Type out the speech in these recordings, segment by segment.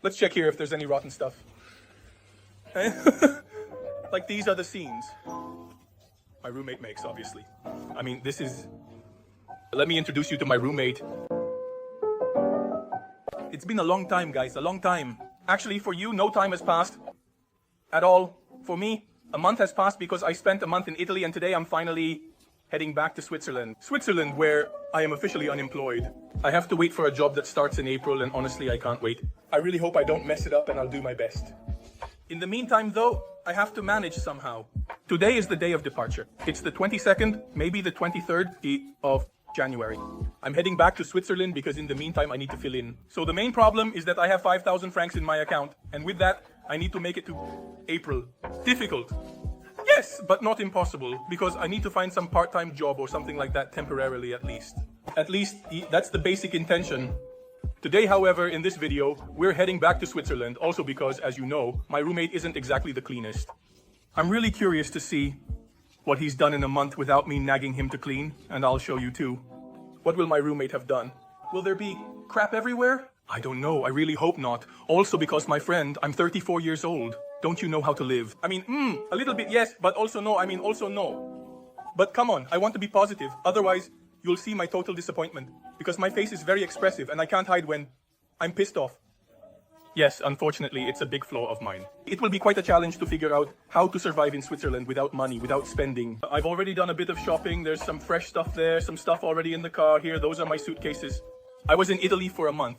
Let's check here if there's any rotten stuff. Like, these are the scenes my roommate makes, obviously. I mean, this is... Let me introduce you to my roommate. It's been a long time, guys, a long time. Actually, for you, no time has passed at all. For me, a month has passed because I spent a month in Italy, and today I'm finally heading back to Switzerland. Switzerland, where I am officially unemployed. I have to wait for a job that starts in April, and honestly, I can't wait. I really hope I don't mess it up, and I'll do my best. In the meantime, though, I have to manage somehow. Today is the day of departure. It's the 22nd, maybe the 23rd of January. I'm heading back to Switzerland because in the meantime I need to fill in. So the main problem is that I have 5,000 francs in my account, and with that I need to make it to April. Difficult. Yes, but not impossible, because I need to find some part-time job or something like that temporarily at least. At least that's the basic intention. Today, however, in this video, we're heading back to Switzerland, also because, as you know, my roommate isn't exactly the cleanest. I'm really curious to see what he's done in a month without me nagging him to clean, and I'll show you too. What will my roommate have done? Will there be crap everywhere? I don't know, I really hope not. Also because, my friend, I'm 34 years old. Don't you know how to live? I mean, a little bit yes, but also no, I mean also no. But come on, I want to be positive, otherwise you'll see my total disappointment. Because my face is very expressive and I can't hide when I'm pissed off. Yes, unfortunately, it's a big flaw of mine. It will be quite a challenge to figure out how to survive in Switzerland without money, without spending. I've already done a bit of shopping. There's some fresh stuff there, some stuff already in the car here. Those are my suitcases. I was in Italy for a month.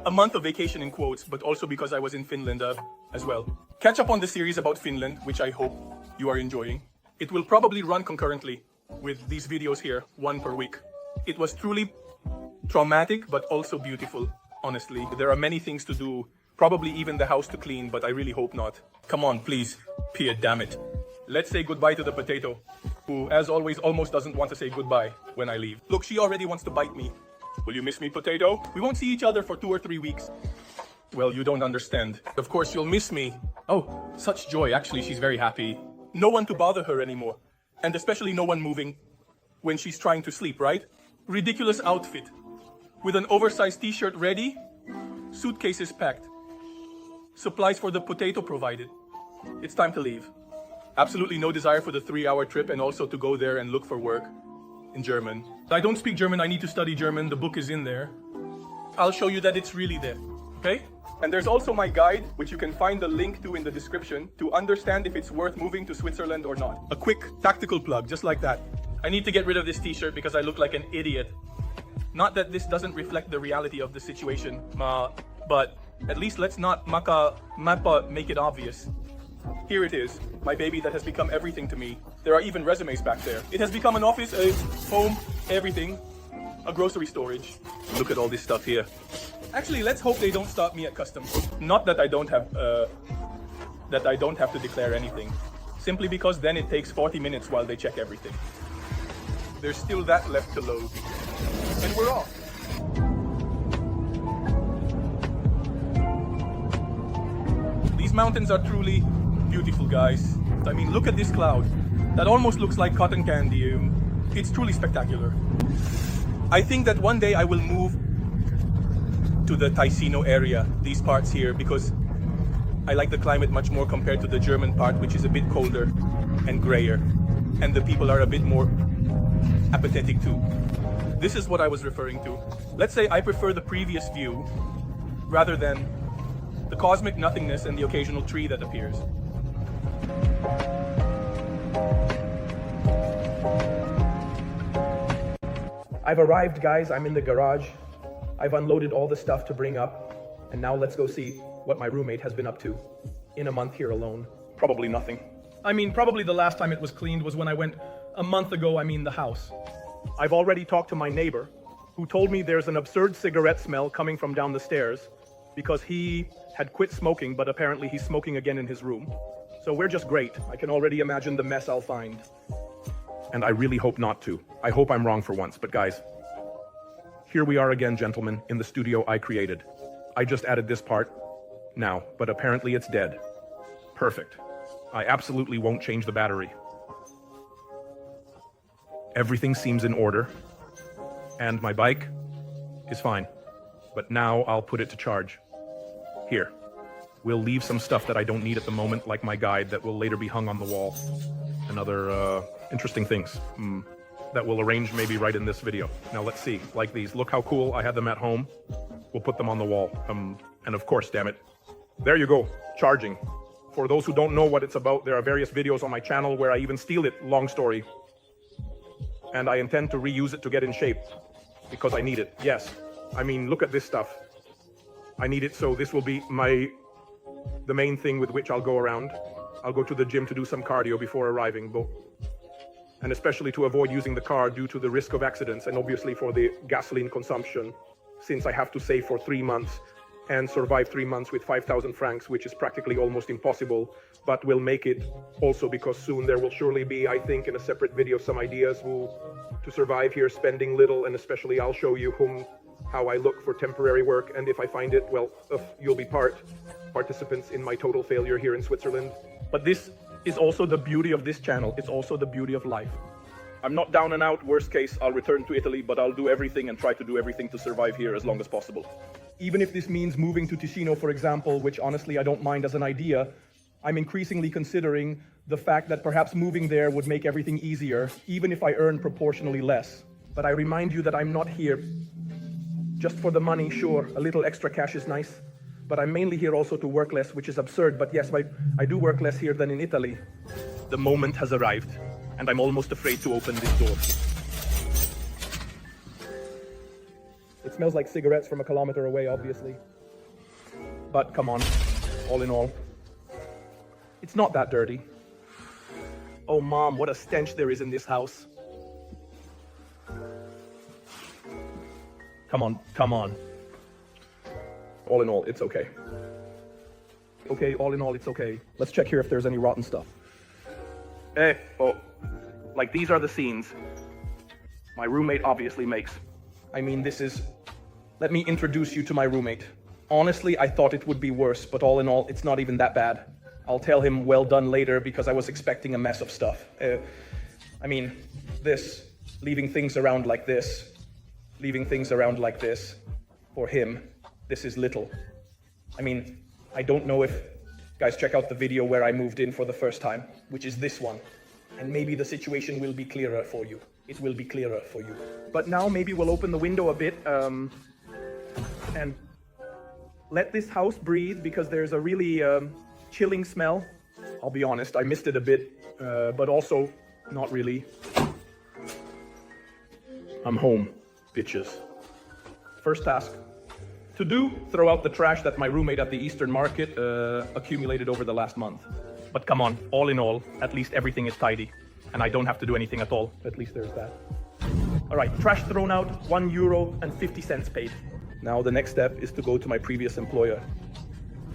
A month of vacation in quotes, but also because I was in Finland as well. Catch up on the series about Finland, which I hope you are enjoying. It will probably run concurrently with these videos here, one per week. It was truly traumatic, but also beautiful, honestly. There are many things to do, probably even the house to clean, but I really hope not. Come on, please. Pia, damn it. Let's say goodbye to the potato, who, as always, almost doesn't want to say goodbye when I leave. Look, she already wants to bite me. Will you miss me, potato? We won't see each other for 2 or 3 weeks. Well, you don't understand. Of course, you'll miss me. Oh, such joy. Actually, she's very happy. No one to bother her anymore. And especially no one moving when she's trying to sleep, right? Ridiculous outfit. With an oversized t-shirt ready, suitcases packed, supplies for the potato provided. It's time to leave. Absolutely no desire for the 3-hour trip and also to go there and look for work in German. I don't speak German, I need to study German, the book is in there. I'll show you that it's really there, okay? And there's also my guide, which you can find the link to in the description to understand if it's worth moving to Switzerland or not. A quick tactical plug, just like that. I need to get rid of this t-shirt because I look like an idiot. Not that this doesn't reflect the reality of the situation, but at least let's not make it obvious. Here it is, my baby that has become everything to me. There are even resumes back there. It has become an office, a home, everything. A grocery storage. Look at all this stuff here. Actually, let's hope they don't stop me at customs. Not that I don't have to declare anything. Simply because then it takes 40 minutes while they check everything. There's still that left to load. And we're off. These mountains are truly beautiful, guys. I mean, look at this cloud. That almost looks like cotton candy. It's truly spectacular. I think that one day I will move to the Ticino area, these parts here, because I like the climate much more compared to the German part, which is a bit colder and grayer. And the people are a bit more apathetic too. This is what I was referring to. Let's say I prefer the previous view rather than the cosmic nothingness and the occasional tree that appears. I've arrived, guys. I'm in the garage. I've unloaded all the stuff to bring up. And now let's go see what my roommate has been up to in a month here alone. Probably nothing. I mean, probably the last time it was cleaned was when I went a month ago, the house. I've already talked to my neighbor, who told me there's an absurd cigarette smell coming from down the stairs because he had quit smoking, but apparently he's smoking again in his room. So we're just great. I can already imagine the mess I'll find. And I really hope not to. I hope I'm wrong for once, but guys, here we are again, gentlemen, in the studio I created. I just added this part now, but apparently it's dead. Perfect. I absolutely won't change the battery. Everything seems in order, and my bike is fine. But now I'll put it to charge. Here, will leave some stuff that I don't need at the moment, like my guide that will later be hung on the wall, and other interesting things that we'll arrange maybe right in this video. Now let's see, like these. Look how cool, I had them at home. We'll put them on the wall. And of course, damn it, there you go, charging. For those who don't know what it's about, there are various videos on my channel where I even steal it, long story. And I intend to reuse it to get in shape, because I need it, yes. I mean, look at this stuff. I need it, so this will be the main thing with which I'll go around. I'll go to the gym to do some cardio before arriving, and especially to avoid using the car due to the risk of accidents, and obviously for the gasoline consumption, since I have to save for 3 months and survive 3 months with 5,000 francs, which is practically almost impossible, but will make it also because soon there will surely be, I think, in a separate video, some ideas to survive here, spending little, and especially I'll show you how I look for temporary work, and if I find it, well, you'll be participants in my total failure here in Switzerland. But this is also the beauty of this channel. It's also the beauty of life. I'm not down and out. Worst case, I'll return to Italy, but I'll do everything and try to do everything to survive here as long as possible. Even if this means moving to Ticino, for example, which honestly I don't mind as an idea, I'm increasingly considering the fact that perhaps moving there would make everything easier, even if I earn proportionally less. But I remind you that I'm not here just for the money. Sure, a little extra cash is nice, but I'm mainly here also to work less, which is absurd. But yes, I do work less here than in Italy. The moment has arrived, and I'm almost afraid to open this door. It smells like cigarettes from a kilometer away, obviously. But come on, all in all, it's not that dirty. Oh, Mom, what a stench there is in this house. Come on, come on. All in all, it's okay. Okay, all in all, it's okay. Let's check here if there's any rotten stuff. Like these are the scenes my roommate obviously makes. I mean, let me introduce you to my roommate. Honestly, I thought it would be worse, but all in all, it's not even that bad. I'll tell him well done later because I was expecting a mess of stuff. I mean, leaving things around like this, for him, this is little. I mean, I don't know if, guys, check out the video where I moved in for the first time, which is this one. And maybe the situation will be clearer for you. It will be clearer for you. But now maybe we'll open the window a bit and let this house breathe because there's a really chilling smell. I'll be honest, I missed it a bit, but also not really. I'm home, bitches. First task to do, throw out the trash that my roommate at the Eastern Market accumulated over the last month. But come on, all in all, at least everything is tidy. And I don't have to do anything at all. At least there's that. All right, trash thrown out, €1.50 paid. Now the next step is to go to my previous employer,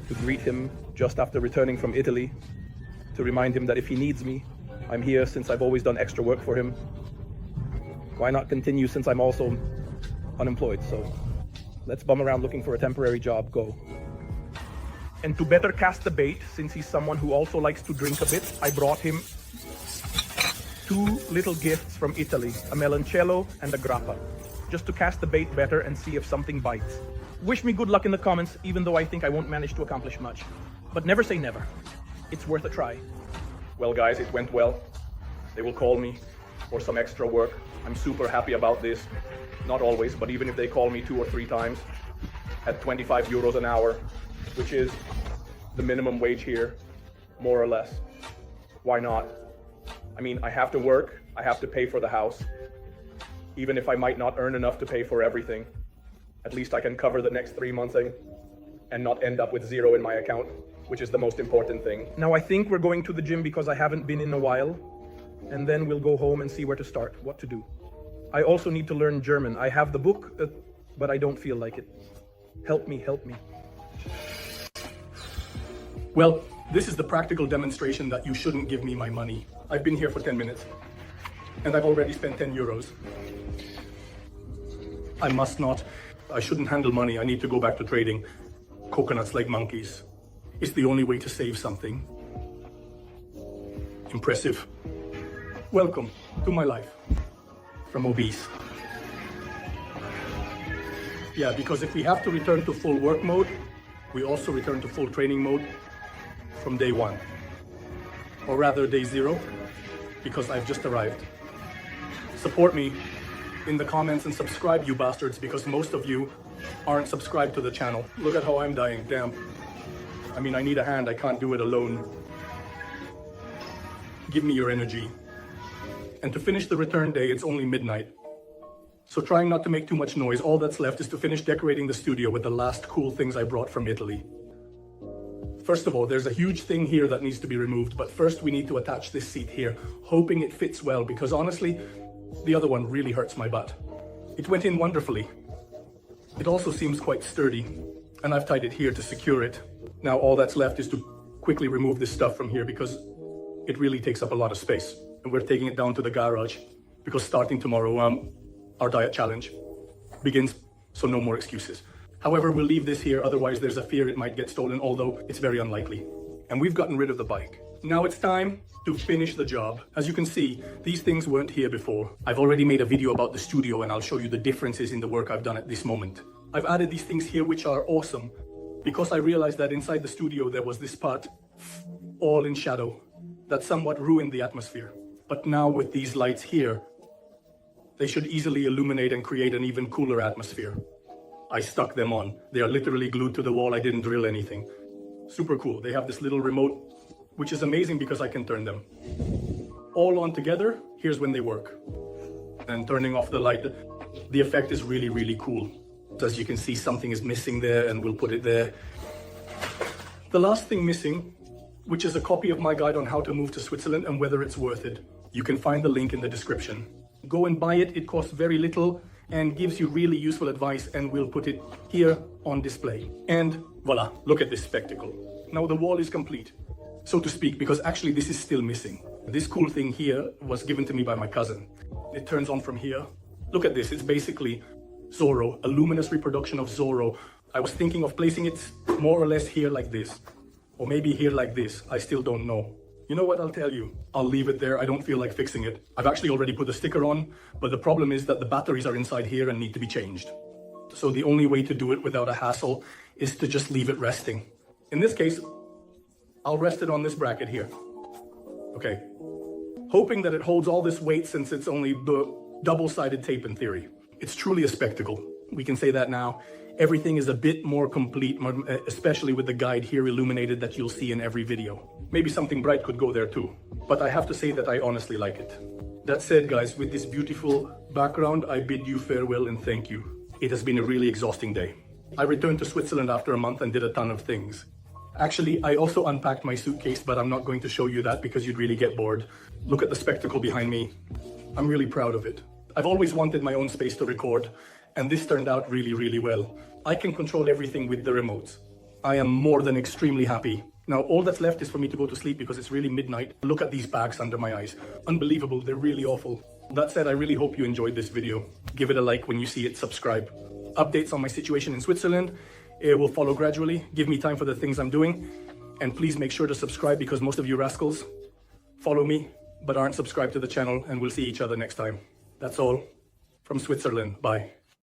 to greet him just after returning from Italy, to remind him that if he needs me, I'm here since I've always done extra work for him. Why not continue since I'm also unemployed? So let's bum around looking for a temporary job, go. And to better cast the bait, since he's someone who also likes to drink a bit, I brought him 2 little gifts from Italy, a meloncello and a grappa, just to cast the bait better and see if something bites. Wish me good luck in the comments, even though I think I won't manage to accomplish much. But never say never. It's worth a try. Well, guys, it went well. They will call me for some extra work. I'm super happy about this. Not always, but even if they call me 2 or 3 times at 25 euros an hour, which is the minimum wage here, more or less. Why not? I mean, I have to work, I have to pay for the house. Even if I might not earn enough to pay for everything, at least I can cover the next 3 months and not end up with 0 in my account, which is the most important thing. Now I think we're going to the gym because I haven't been in a while, and then we'll go home and see where to start, what to do. I also need to learn German. I have the book, but I don't feel like it. Help me, help me. Well, this is the practical demonstration that you shouldn't give me my money. I've been here for 10 minutes, and I've already spent 10 euros. I shouldn't handle money. I need to go back to trading coconuts like monkeys. It's the only way to save something. Impressive. Welcome to my life. From obese. Yeah, because if we have to return to full work mode, We also return to full training mode from day 1. Or rather day 0, because I've just arrived. Support me in the comments and subscribe, you bastards, because most of you aren't subscribed to the channel. Look at how I'm dying, damn. I mean, I need a hand, I can't do it alone. Give me your energy. And to finish the return day, it's only midnight. So trying not to make too much noise, all that's left is to finish decorating the studio with the last cool things I brought from Italy. First of all, there's a huge thing here that needs to be removed, but first we need to attach this seat here, hoping it fits well, because honestly, the other one really hurts my butt. It went in wonderfully. It also seems quite sturdy, and I've tied it here to secure it. Now all that's left is to quickly remove this stuff from here because it really takes up a lot of space. And we're taking it down to the garage because starting tomorrow, our diet challenge begins, so no more excuses. However, we'll leave this here, otherwise there's a fear it might get stolen, although it's very unlikely. And we've gotten rid of the bike. Now it's time to finish the job. As you can see, these things weren't here before. I've already made a video about the studio and I'll show you the differences in the work I've done at this moment. I've added these things here which are awesome because I realized that inside the studio there was this part all in shadow that somewhat ruined the atmosphere. But now with these lights here, they should easily illuminate and create an even cooler atmosphere. I stuck them on. They are literally glued to the wall. I didn't drill anything. Super cool. They have this little remote, which is amazing because I can turn them. All on together, here's when they work. And turning off the light, the effect is really, really cool. As you can see, something is missing there and we'll put it there. The last thing missing, which is a copy of my guide on how to move to Switzerland and whether it's worth it. You can find the link in the description. Go and buy it. It costs very little and gives you really useful advice, and we'll put it here on display. And voila, look at this spectacle. Now the wall is complete, so to speak, because actually this is still missing. This cool thing here was given to me by my cousin. It turns on from here. Look at this, it's basically Zorro, a luminous reproduction of Zorro. I was thinking of placing it more or less here like this, or maybe here like this, I still don't know. You know what, I'll tell you. I'll leave it there, I don't feel like fixing it. I've actually already put a sticker on, but the problem is that the batteries are inside here and need to be changed. So the only way to do it without a hassle is to just leave it resting. In this case, I'll rest it on this bracket here. Okay. Hoping that it holds all this weight since it's only the double-sided tape in theory. It's truly a spectacle. We can say that now. Everything is a bit more complete, especially with the guide here illuminated that you'll see in every video. Maybe something bright could go there too. But I have to say that I honestly like it. That said, guys, with this beautiful background, I bid you farewell and thank you. It has been a really exhausting day. I returned to Switzerland after a month and did a ton of things. Actually, I also unpacked my suitcase, but I'm not going to show you that because you'd really get bored. Look at the spectacle behind me. I'm really proud of it. I've always wanted my own space to record, and this turned out really, really well. I can control everything with the remotes. I am more than extremely happy. Now, all that's left is for me to go to sleep because it's really midnight. Look at these bags under my eyes. Unbelievable, they're really awful. That said, I really hope you enjoyed this video. Give it a like when you see it, subscribe. Updates on my situation in Switzerland will follow gradually. Give me time for the things I'm doing. And please make sure to subscribe because most of you rascals follow me but aren't subscribed to the channel, and we'll see each other next time. That's all from Switzerland. Bye.